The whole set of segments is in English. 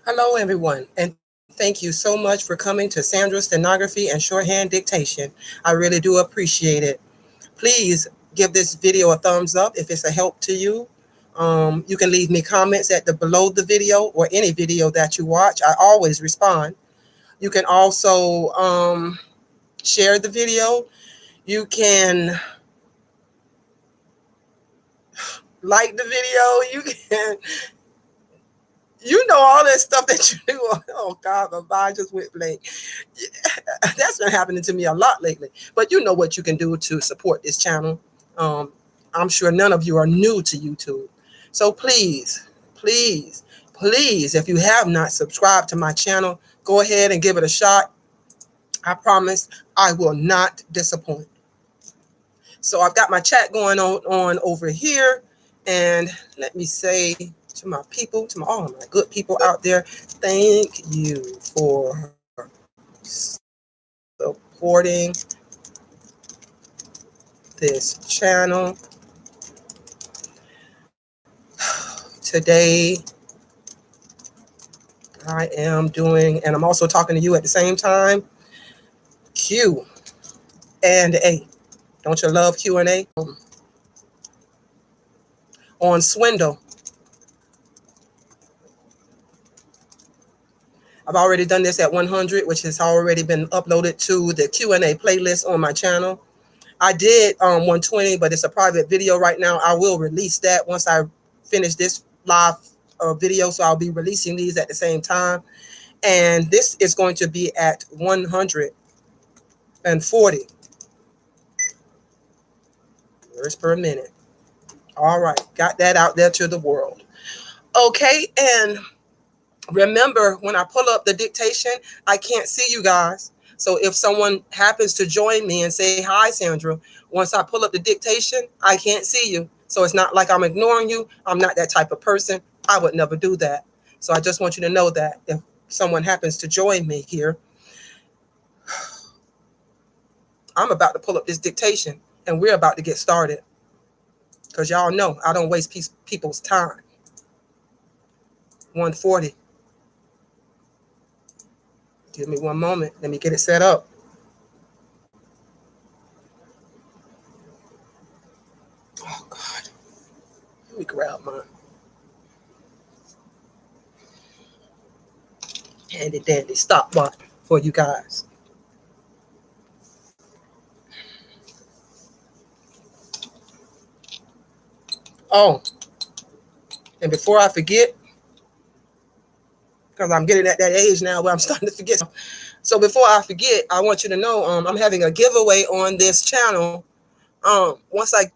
Hello, everyone, and thank you so much for coming to Sandra's Stenography and Shorthand Dictation. I really do appreciate it. Please give this video a thumbs up if it's a help to you. You can leave me comments at the below the video or any video that you watch. I always respond. You can also share the video. You can like the video. You know all that stuff that you do. Oh God, my mind just went blank. That's been happening to me a lot lately. But you know what you can do to support this channel. Um, I'm sure none of you are new to YouTube. So please, please, please, if you have not subscribed to my channel, go ahead and give it a shot. I promise I will not disappoint. So I've got my chat going on over here. And let me say to my people, to all of my good people out there, thank you for supporting this channel. Today, I am doing, and I'm also talking to you at the same time, Q and A. Don't you love Q and A? On Swindle. I've already done this at 100, which has already been uploaded to the Q&A playlist on my channel. I did 120, but it's a private video right now. I will release that once I finish this live video, so I'll be releasing these at the same time. And this is going to be at 140 words per minute. All right, got that out there to the world. Okay, and remember, when I pull up the dictation, I can't see you guys. So if someone happens to join me and say, hi, Sandra, once I pull up the dictation, I can't see you. So it's not like I'm ignoring you. I'm not that type of person. I would never do that. So I just want you to know that if someone happens to join me here, I'm about to pull up this dictation and we're about to get started. Because y'all know I don't waste people's time. 140. Give me one moment. Let me get it set up. Oh, God. Let me grab my handy dandy stopwatch for you guys. Oh, and before I forget, because I'm getting at that age now where I'm starting to forget. So before I forget, I want you to know I'm having a giveaway on this channel. Once I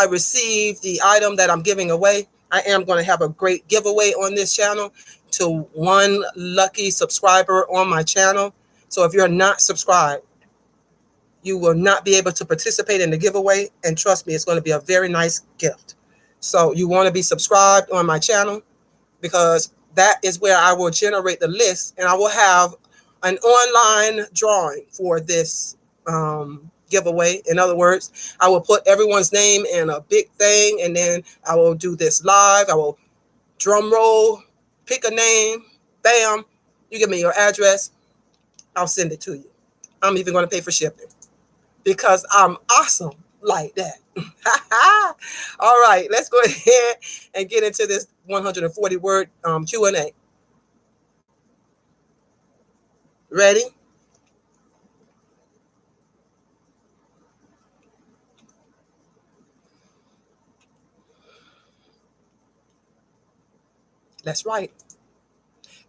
receive the item that I'm giving away, I am going to have a great giveaway on this channel to one lucky subscriber on my channel. So if you're not subscribed, you will not be able to participate in the giveaway. And trust me, it's going to be a very nice gift. So you want to be subscribed on my channel because that is where I will generate the list and I will have an online drawing for this giveaway. In other words, I will put everyone's name in a big thing and then I will do this live. I will drum roll, pick a name, bam, you give me your address, I'll send it to you. I'm even going to pay for shipping because I'm awesome like that. All right, let's go ahead and get into this 140 word Q&A. Ready? That's right.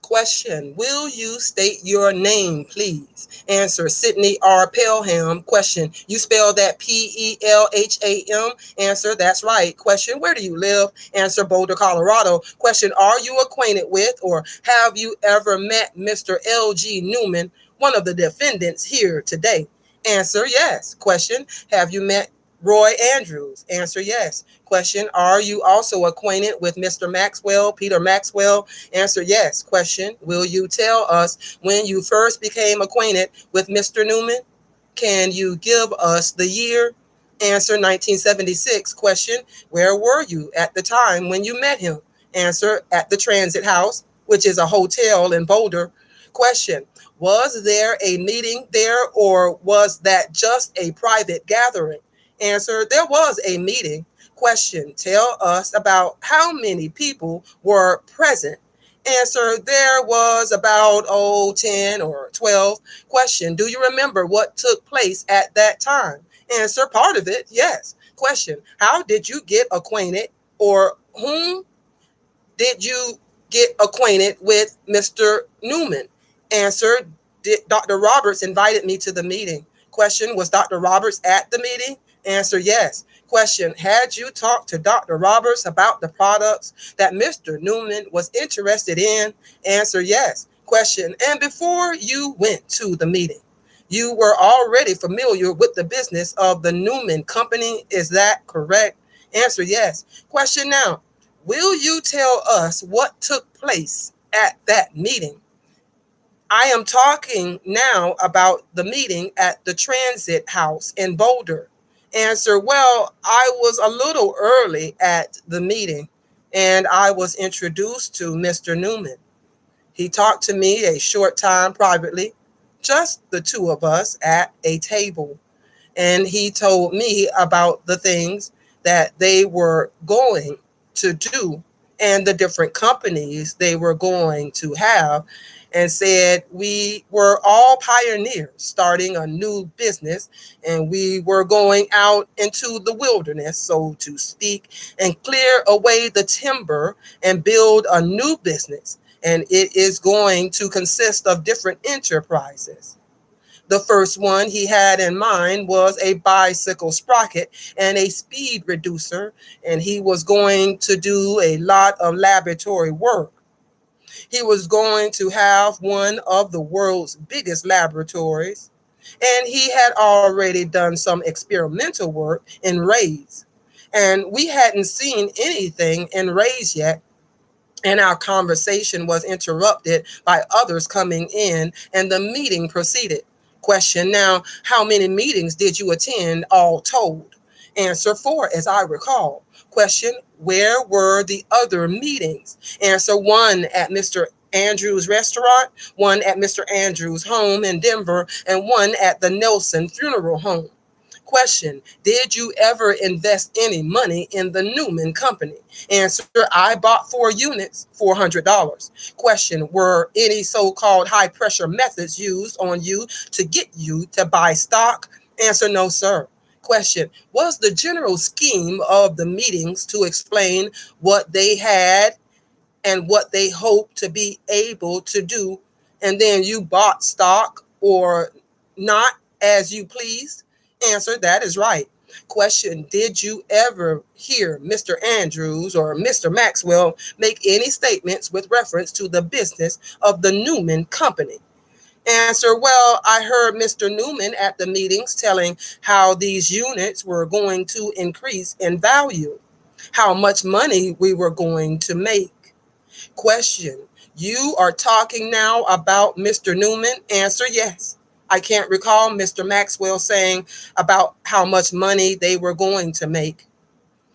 Question, will you state your name, please? Answer, Sydney R. Pelham. Question, you spell that P-E-L-H-A-M? Answer, that's right. Question, where do you live? Answer, Boulder, Colorado. Question, are you acquainted with or have you ever met Mr. L.G. Newman, one of the defendants here today? Answer, yes. Question, have you met Roy Andrews? Answer, yes. Question, are you also acquainted with Mr. Maxwell, Peter Maxwell? Answer, yes. Question, will you tell us when you first became acquainted with Mr. Newman? Can you give us the year? Answer, 1976. Question, where were you at the time when you met him? Answer, at the Transit House. which is a hotel in Boulder. Question, was there a meeting there or was that just a private gathering? Answer, there was a meeting. Question, tell us about how many people were present. Answer, there was about 10 or 12. Question, do you remember what took place at that time? Answer, part of it, yes. Question, how did you get acquainted or whom did you get acquainted with Mr. Newman? Answer, Dr. Roberts invited me to the meeting. Question, was Dr. Roberts at the meeting? Answer, yes. Question, had you talked to Dr. Roberts about the products that Mr. Newman was interested in? Answer, yes. Question, and before you went to the meeting, you were already familiar with the business of the Newman Company. Is that correct? Answer, yes. Question now, will you tell us what took place at that meeting? I am talking now about the meeting at the Transit House in Boulder. Answer, well, I was a little early at the meeting and I was introduced to Mr. Newman. He talked to me a short time privately, just the two of us at a table. And he told me about the things that they were going to do and the different companies they were going to have, and said we were all pioneers starting a new business and we were going out into the wilderness, so to speak, and clear away the timber and build a new business. And it is going to consist of different enterprises. The first one he had in mind was a bicycle sprocket and a speed reducer, and he was going to do a lot of laboratory work. He was going to have one of the world's biggest laboratories, and he had already done some experimental work in rays. And we hadn't seen anything in rays yet, and our conversation was interrupted by others coming in, and the meeting proceeded. Question now, how many meetings did you attend all told? Answer, 4, as I recall. Question, where were the other meetings? Answer, 1 at Mr. Andrews' restaurant, 1 at Mr. Andrews' home in Denver, and 1 at the Nelson Funeral Home. Question, did you ever invest any money in the Newman Company? Answer, I bought 4 units, $400. Question, were any so-called high pressure methods used on you to get you to buy stock? Answer, no, sir. Question, was the general scheme of the meetings to explain what they had and what they hoped to be able to do, and then you bought stock or not as you pleased? Answer, that is right. Question, did you ever hear Mr. Andrews or Mr. Maxwell make any statements with reference to the business of the Newman Company? Answer, well, I heard Mr. Newman at the meetings telling how these units were going to increase in value, how much money we were going to make. Question, you are talking now about Mr. Newman? Answer, yes. I can't recall Mr. Maxwell saying about how much money they were going to make.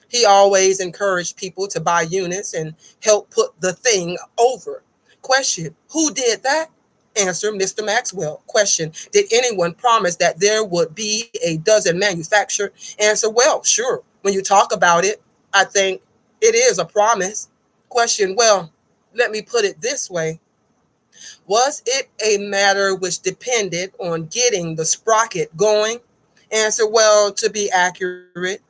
He always encouraged people to buy units and help put the thing over. Question, who did that? Answer, Mr. Maxwell. Question, did anyone promise that there would be a dozen manufactured? Answer, well, sure. When you talk about it, I think it is a promise. Question, well, let me put it this way. Was it a matter which depended on getting the sprocket going? Answer, well, to be accurate,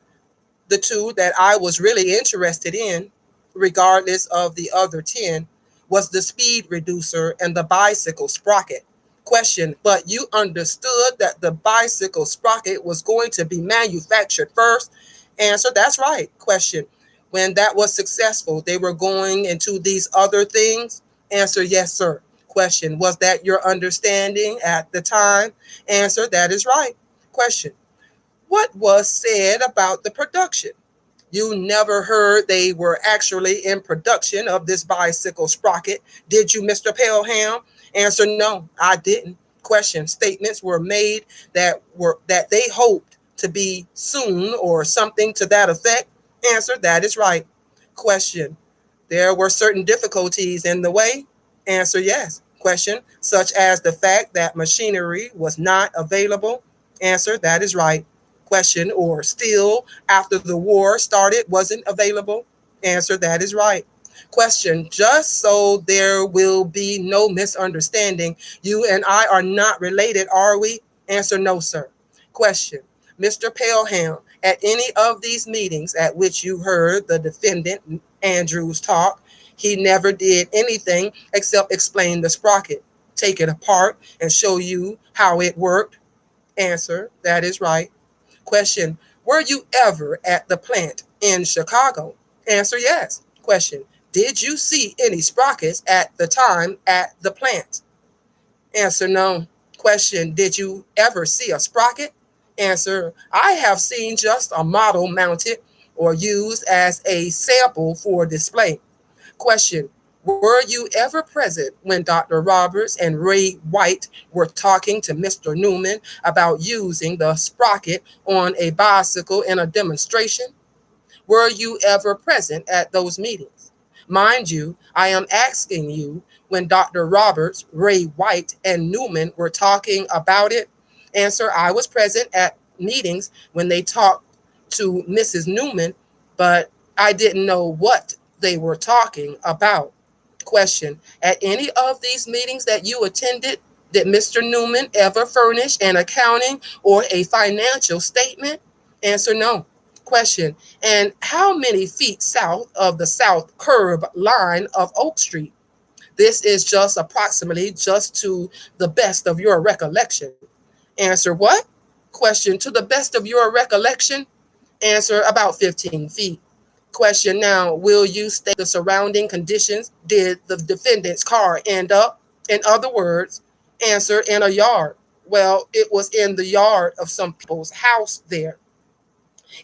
the 2 that I was really interested in, regardless of the other 10, was the speed reducer and the bicycle sprocket. Question, but you understood that the bicycle sprocket was going to be manufactured first? Answer, that's right. Question, when that was successful, they were going into these other things? Answer, yes, sir. Question, was that your understanding at the time? Answer, that is right. Question, what was said about the production? You never heard they were actually in production of this bicycle sprocket, did you, Mr. Pelham? Answer, no, I didn't. Question, statements were made that they hoped to be soon or something to that effect? Answer, that is right. Question, there were certain difficulties in the way? Answer yes. Question, such as the fact that machinery was not available. Answer, that is right. Question, or still after the war started wasn't available. Answer, that is right. Question, just so there will be no misunderstanding, you and I are not related, are we? Answer, no, sir. Question, Mr. Pelham, at any of these meetings at which you heard the defendant Andrews talk, he never did anything except explain the sprocket, take it apart, and show you how it worked. Answer, that is right. Question, were you ever at the plant in Chicago? Answer, yes. Question, did you see any sprockets at the time at the plant? Answer, no. Question, did you ever see a sprocket? Answer, I have seen just a model mounted or used as a sample for display. Question, were you ever present when Dr. Roberts and Ray White were talking to Mr. Newman about using the sprocket on a bicycle in a demonstration? Were you ever present at those meetings? Mind you, I am asking you when Dr. Roberts, Ray White, and Newman were talking about it. Answer, I was present at meetings when they talked to Mrs. Newman, but I didn't know what they were talking about. Question, at any of these meetings that you attended, did Mr. Newman ever furnish an accounting or a financial statement? Answer, no. Question, and how many feet south of the south curb line of Oak Street? This is just approximately just to the best of your recollection. Answer, what? Question, to the best of your recollection? Answer, about 15 feet. Question, now, will you state the surrounding conditions? Did the defendant's car end up? In other words, answer, in a yard. Well, it was in the yard of some people's house there.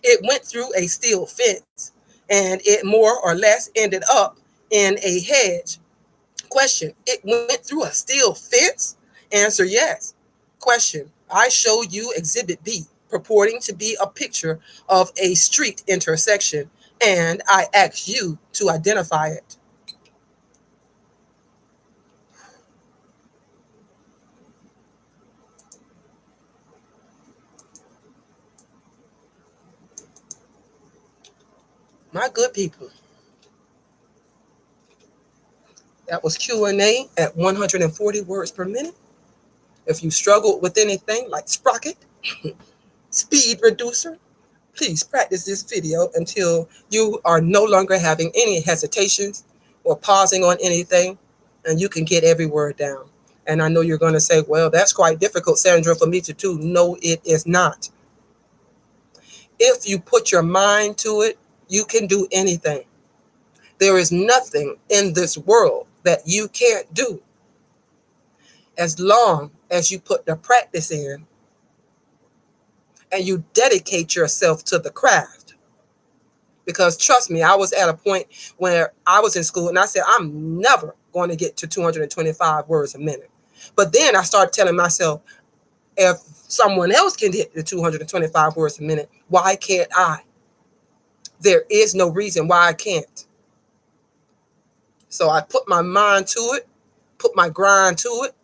It went through a steel fence and it more or less ended up in a hedge. Question, it went through a steel fence? Answer, yes. Question, I showed you Exhibit B, purporting to be a picture of a street intersection, and I asked you to identify it. My good people, that was Q&A at 140 words per minute. If you struggled with anything like sprocket, speed reducer, please practice this video until you are no longer having any hesitations or pausing on anything, and you can get every word down. And I know you're going to say, well, that's quite difficult, Sandra, for me to do. No, it is not. If you put your mind to it, you can do anything. There is nothing in this world that you can't do as long as you put the practice in and you dedicate yourself to the craft. Because trust me, I was at a point where I was in school and I said, I'm never going to get to 225 words a minute. But then I started telling myself, if someone else can hit the 225 words a minute, why can't I? There is no reason why I can't. So I put my mind to it, put my grind to it,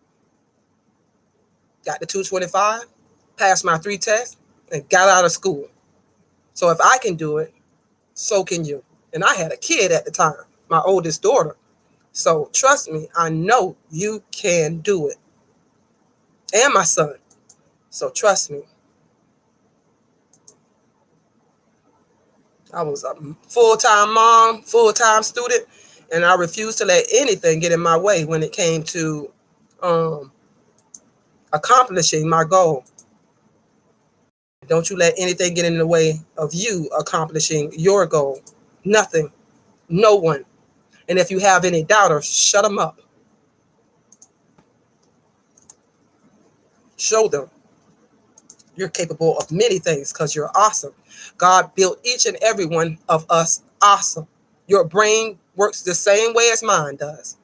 got the 225, passed my 3 tests, and got out of school. So if I can do it, so can you. And I had a kid at the time, my oldest daughter. So trust me, I know you can do it. And my son. So trust me. I was a full-time mom, full-time student, and I refused to let anything get in my way when it came to accomplishing my goal. Don't you let anything get in the way of you accomplishing your goal. Nothing. No one. And if you have any doubters, shut them up. Show them you're capable of many things because you're awesome. God built each and every one of us awesome. Your brain works the same way as mine does.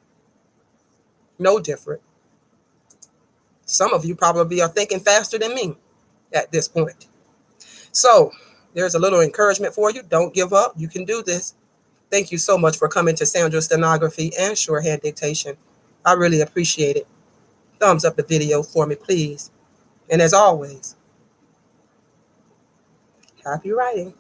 No different. Some of you probably are thinking faster than me at this point. So there's a little encouragement for you. Don't give up. You can do this. Thank you so much for coming to Sandra's Stenography and Shorthand Dictation. I really appreciate it. Thumbs up the video for me, please. And as always, happy writing.